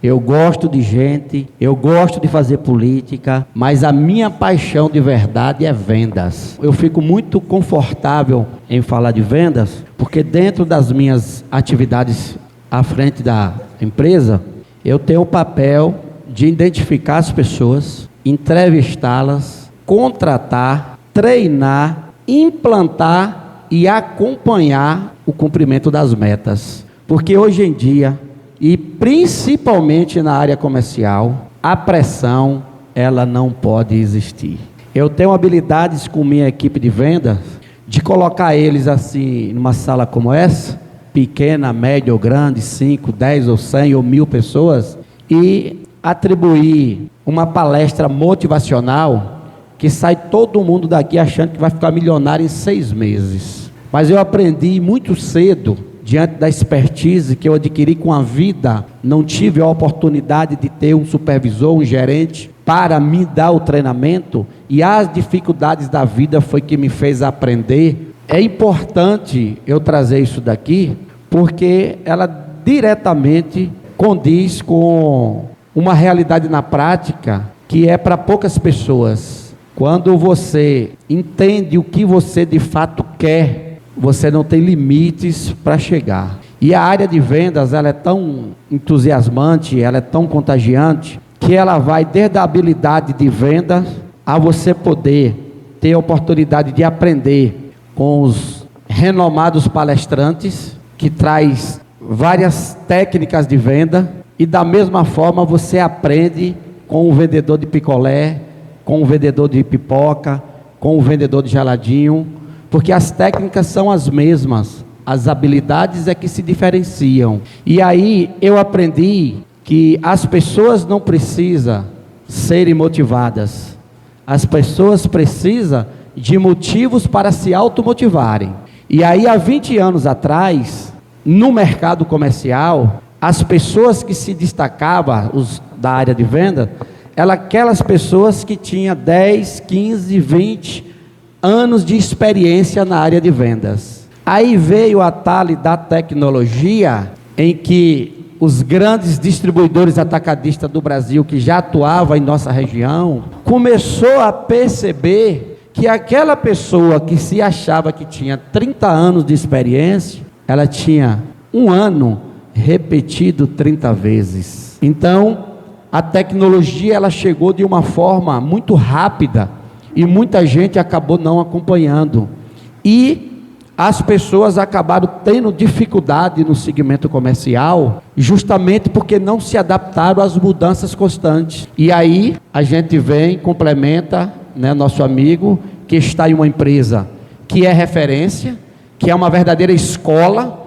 eu gosto de gente, eu gosto de fazer política, mas a minha paixão de verdade é vendas. Eu fico muito confortável em falar de vendas, porque dentro das minhas atividades à frente da empresa, eu tenho o papel de identificar as pessoas, entrevistá-las, contratar, treinar, implantar e acompanhar o cumprimento das metas. Porque hoje em dia, e principalmente na área comercial, a pressão, ela não pode existir. Eu tenho habilidades com minha equipe de vendas, de colocar eles assim, numa sala como essa, pequena, média ou grande, 5, 10 ou 100 ou 1000 pessoas, e atribuir uma palestra motivacional que sai todo mundo daqui achando que vai ficar milionário em 6 meses. Mas eu aprendi muito cedo, diante da expertise que eu adquiri com a vida, não tive a oportunidade de ter um supervisor, um gerente, para me dar o treinamento, e as dificuldades da vida foi que me fez aprender. É importante eu trazer isso daqui, porque ela diretamente condiz com uma realidade na prática, que é para poucas pessoas. Quando você entende o que você de fato quer, você não tem limites para chegar. E a área de vendas, ela é tão entusiasmante, ela é tão contagiante, que ela vai desde a habilidade de venda, a você poder ter a oportunidade de aprender com os renomados palestrantes, que traz várias técnicas de venda, e da mesma forma você aprende com o vendedor de picolé, com o vendedor de pipoca, com o vendedor de geladinho, porque as técnicas são as mesmas, as habilidades é que se diferenciam. E aí eu aprendi que as pessoas não precisam serem motivadas, as pessoas precisam de motivos para se automotivarem. E aí há 20 anos atrás, no mercado comercial, as pessoas que se destacavam, os da área de venda, eram aquelas pessoas que tinham 10, 15, 20 anos de experiência na área de vendas. Aí veio a tal da tecnologia, em que os grandes distribuidores atacadistas do Brasil, que já atuavam em nossa região, começou a perceber que aquela pessoa que se achava que tinha 30 anos de experiência, ela tinha um ano repetido 30 vezes. Então, a tecnologia, ela chegou de uma forma muito rápida, e muita gente acabou não acompanhando, e as pessoas acabaram tendo dificuldade no segmento comercial, justamente porque não se adaptaram às mudanças constantes. E aí a gente vem, complementa, né, nosso amigo, que está em uma empresa que é referência, que é uma verdadeira escola.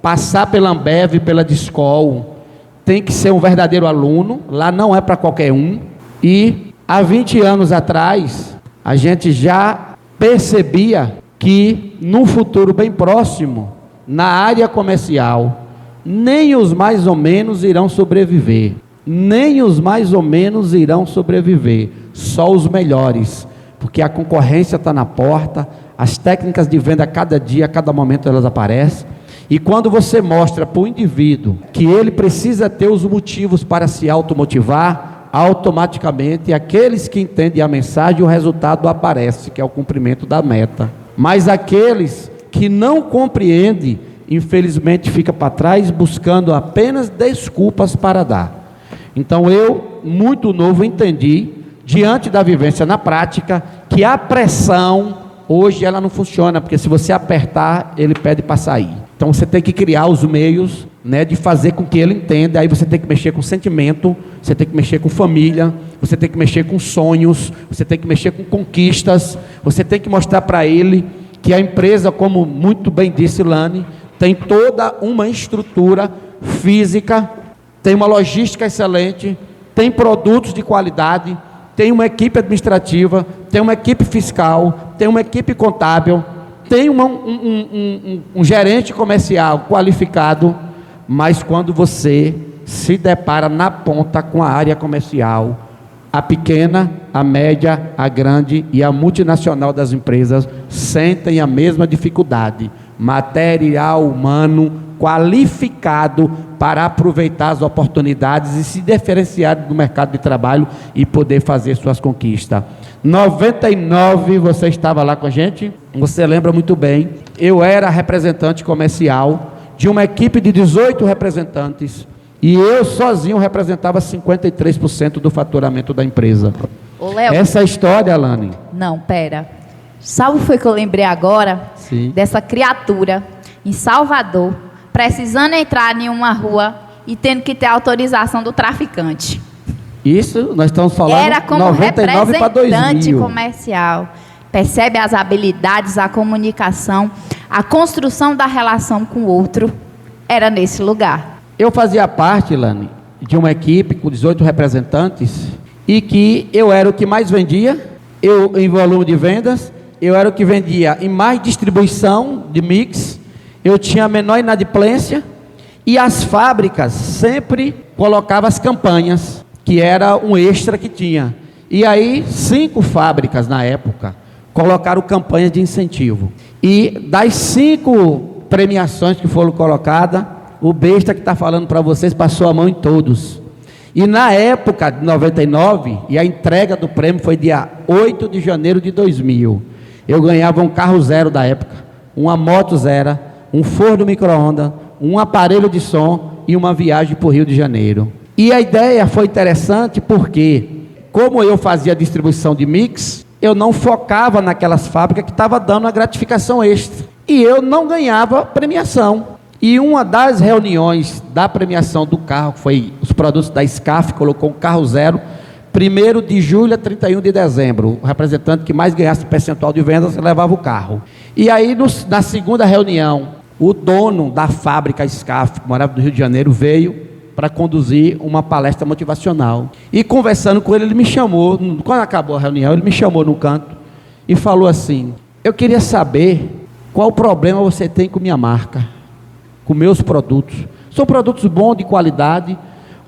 Passar pela Ambev, pela Discol, tem que ser um verdadeiro aluno, lá não é para qualquer um. E há 20 anos atrás, a gente já percebia que no futuro bem próximo, na área comercial, nem os mais ou menos irão sobreviver, nem os mais ou menos irão sobreviver, só os melhores, porque a concorrência está na porta, as técnicas de venda a cada dia, a cada momento elas aparecem, e quando você mostra para o indivíduo que ele precisa ter os motivos para se automotivar, automaticamente aqueles que entendem a mensagem, o resultado aparece, que é o cumprimento da meta. Mas aqueles que não compreendem, infelizmente fica para trás, buscando apenas desculpas para dar. Então eu, muito novo, entendi, diante da vivência na prática, que a pressão hoje ela não funciona, porque se você apertar, ele pede para sair. Então você tem que criar os meios, né, de fazer com que ele entenda. Aí você tem que mexer com sentimento, você tem que mexer com família, você tem que mexer com sonhos, você tem que mexer com conquistas, você tem que mostrar para ele que a empresa, como muito bem disse Lani, tem toda uma estrutura física, tem uma logística excelente, tem produtos de qualidade, tem uma equipe administrativa, tem uma equipe fiscal, tem uma equipe contábil, tem um gerente comercial qualificado. Mas quando você se depara na ponta com a área comercial, a pequena, a média, a grande e a multinacional das empresas sentem a mesma dificuldade, material humano qualificado para aproveitar as oportunidades e se diferenciar do mercado de trabalho e poder fazer suas conquistas. 99, você estava lá com a gente? Você lembra muito bem. Eu era representante comercial de uma equipe de 18 representantes e eu sozinho representava 53% do faturamento da empresa. Ô, Léo. Essa história, Alane. Não, pera. Sabe o que foi que eu lembrei agora? Sim. Dessa criatura em Salvador, precisando entrar em uma rua e tendo que ter autorização do traficante. Isso, nós estamos falando Era como 99 para representante 2000. comercial. Percebe as habilidades, a comunicação, a construção da relação com o outro. Era nesse lugar. Eu fazia parte, Lani, de uma equipe com 18 representantes e que eu era o que mais vendia, em volume de vendas, eu era o que vendia em mais distribuição de mix, eu tinha a menor inadimplência e as fábricas sempre colocavam as campanhas, que era um extra que tinha. E aí 5 fábricas na época colocaram campanhas de incentivo. E das 5 premiações que foram colocadas, o besta que está falando para vocês passou a mão em todos. E na época de 99, e a entrega do prêmio foi dia 8 de janeiro de 2000. Eu ganhava um carro zero da época, uma moto zero, um forno micro-ondas, um aparelho de som e uma viagem para o Rio de Janeiro. E a ideia foi interessante porque, como eu fazia distribuição de mix, eu não focava naquelas fábricas que estavam dando a gratificação extra. E eu não ganhava premiação. E uma das reuniões da premiação do carro, que foi os produtos da SCAF, colocou um carro zero, 1º de julho a 31 de dezembro. O representante que mais ganhasse percentual de vendas levava o carro. E aí, na segunda reunião, o dono da fábrica SCAF, que morava no Rio de Janeiro, veio para conduzir uma palestra motivacional. E conversando com ele me chamou, quando acabou a reunião, ele me chamou no canto e falou assim: eu queria saber qual problema você tem com minha marca, com meus produtos. São produtos bons, de qualidade,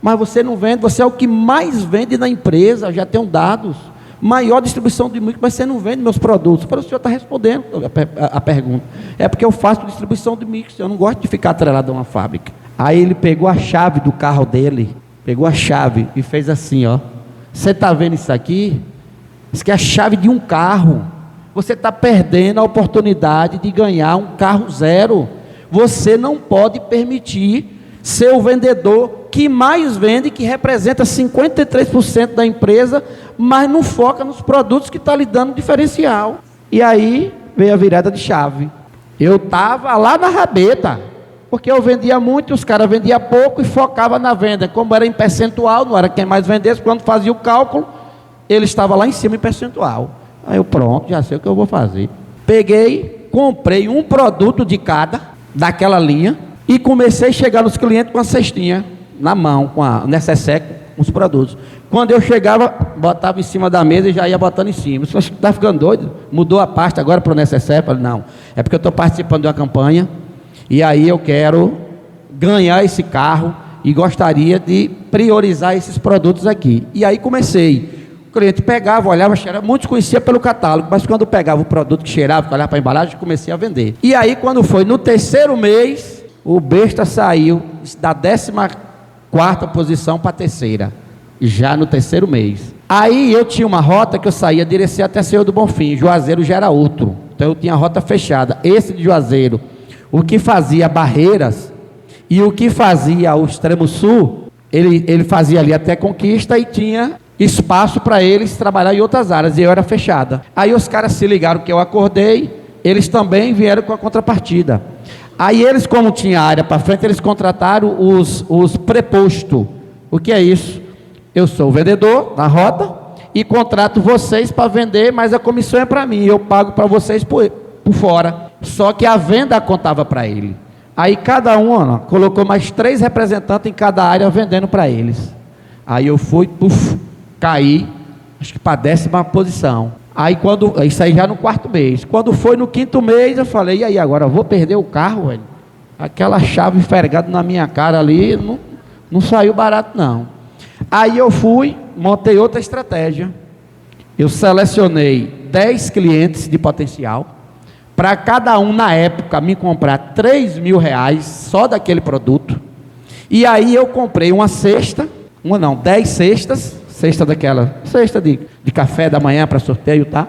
mas você não vende, você é o que mais vende na empresa, já tenho dados, maior distribuição de mix, mas você não vende meus produtos. Eu falei: o senhor está respondendo a pergunta. É porque eu faço distribuição de mix, eu não gosto de ficar atrelado a uma fábrica. Aí ele pegou a chave do carro dele, pegou a chave e fez assim, ó. Você está vendo isso aqui? Isso aqui é a chave de um carro. Você está perdendo a oportunidade de ganhar um carro zero. Você não pode permitir ser o vendedor que mais vende, que representa 53% da empresa, mas não foca nos produtos que está lhe dando diferencial. E aí veio a virada de chave. Eu estava lá na rabeta, porque eu vendia muito, os caras vendiam pouco e focava na venda. Como era em percentual, não era quem mais vendesse, quando fazia o cálculo, ele estava lá em cima em percentual. Aí eu, pronto, já sei o que eu vou fazer. Peguei, comprei um produto de cada, daquela linha, e comecei a chegar nos clientes com a cestinha na mão, com a necessaire, com os produtos. Quando eu chegava, botava em cima da mesa e já ia botando em cima. Você está ficando doido? Mudou a pasta agora para o necessaire? Eu falei: não, é porque eu estou participando de uma campanha, e aí eu quero ganhar esse carro e gostaria de priorizar esses produtos aqui. E aí comecei. O cliente pegava, olhava, cheirava. Muitos conheciam pelo catálogo, mas quando pegava o produto que cheirava, que olhava para a embalagem, comecei a vender. E aí, quando foi no 3º mês, o besta saiu da 14ª posição para a 3ª, já no 3º mês. Aí eu tinha uma rota que eu saía Direcê até Senhor do Bonfim. Juazeiro já era outro, então eu tinha a rota fechada. Esse de Juazeiro, o que fazia Barreiras e o que fazia o extremo sul, ele fazia ali até Conquista e tinha espaço para eles trabalhar em outras áreas, e eu era fechada. Aí os caras se ligaram que eu acordei, eles também vieram com a contrapartida. Aí eles, como tinha área para frente, eles contrataram os prepostos. O que é isso? Eu sou o vendedor na rota e contrato vocês para vender, mas a comissão é para mim, eu pago para vocês por fora. Só que a venda contava para ele. Aí cada um colocou mais 3 representantes em cada área vendendo para eles. Aí eu fui, caí, acho que para a 10ª posição. Aí isso aí já no 4º mês. Quando foi no 5º mês, eu falei: e aí, agora eu vou perder o carro, velho? Aquela chave enfergada na minha cara ali, não saiu barato não. Aí eu fui, montei outra estratégia. Eu selecionei 10 clientes de potencial, para cada um, na época, me comprar R$ 3.000 só daquele produto. E aí eu comprei uma cesta, 10 cestas, cesta de café da manhã para sorteio, tá?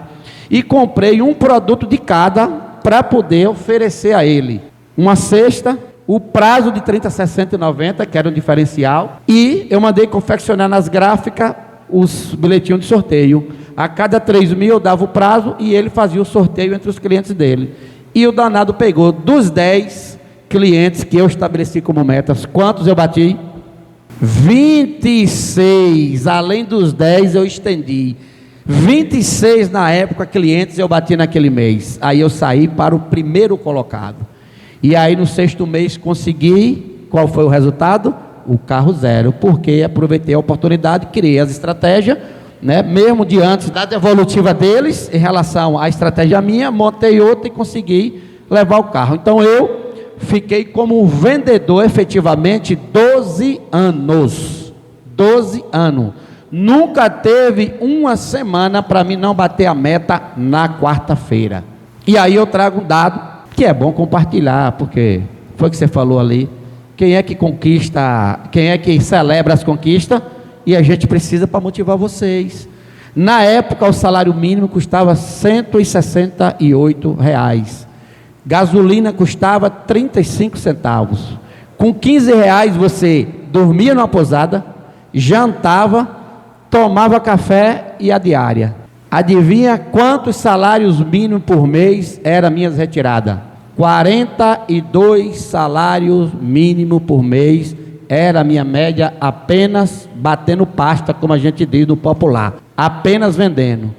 E comprei um produto de cada para poder oferecer a ele. Uma cesta, o prazo de 30, 60 e 90, que era um diferencial. E eu mandei confeccionar nas gráficas os bilhetinhos de sorteio. A cada 3.000 eu dava o prazo e ele fazia o sorteio entre os clientes dele. E o danado pegou dos 10 clientes que eu estabeleci como metas. Quantos eu bati? 26. Além dos 10 eu estendi. 26 na época clientes eu bati naquele mês. Aí eu saí para o primeiro colocado. E aí no 6º mês consegui. Qual foi o resultado? O carro zero. Porque aproveitei a oportunidade, criei as estratégias, né? Mesmo diante da devolutiva deles, em relação à estratégia minha, montei outra e consegui levar o carro. Então eu fiquei como vendedor efetivamente 12 anos. 12 anos. Nunca teve uma semana para mim não bater a meta na quarta-feira. E aí eu trago um dado que é bom compartilhar, porque foi o que você falou ali. Quem é que conquista, quem é que celebra as conquistas? E a gente precisa para motivar vocês. Na época o salário mínimo custava R$ 168. Gasolina custava 35 centavos. Com 15 reais você dormia numa pousada, jantava, tomava café e a diária. Adivinha quantos salários mínimos por mês era minhas retiradas? 42 salários mínimos por mês era a minha média, apenas batendo pasta, como a gente diz no popular, apenas vendendo.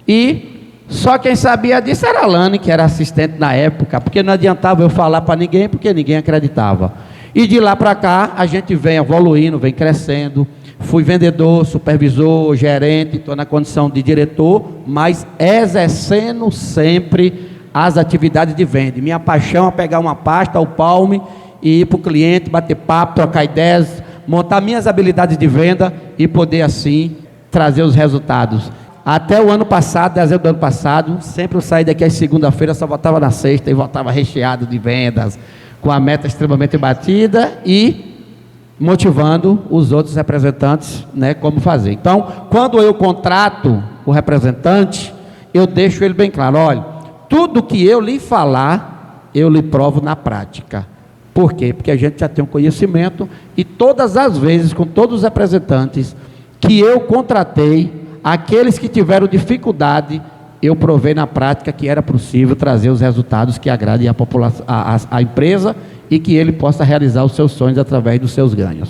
E só quem sabia disso era a Lani, que era assistente na época, porque não adiantava eu falar para ninguém, porque ninguém acreditava. E de lá para cá, a gente vem evoluindo, vem crescendo. Fui vendedor, supervisor, gerente, estou na condição de diretor, mas exercendo sempre as atividades de venda. Minha paixão é pegar uma pasta, o palme, e ir para o cliente, bater papo, trocar ideias, montar minhas habilidades de venda e poder assim trazer os resultados. Até o ano passado, dezembro do ano passado, sempre eu saí daqui às segunda-feira, só voltava na sexta e voltava recheado de vendas, com a meta extremamente batida e motivando os outros representantes, né, como fazer. Então, quando eu contrato o representante, eu deixo ele bem claro: olha, tudo que eu lhe falar, eu lhe provo na prática. Por quê? Porque a gente já tem um conhecimento e todas as vezes, com todos os representantes que eu contratei, aqueles que tiveram dificuldade, eu provei na prática que era possível trazer os resultados que agradem a população, a empresa, e que ele possa realizar os seus sonhos através dos seus ganhos.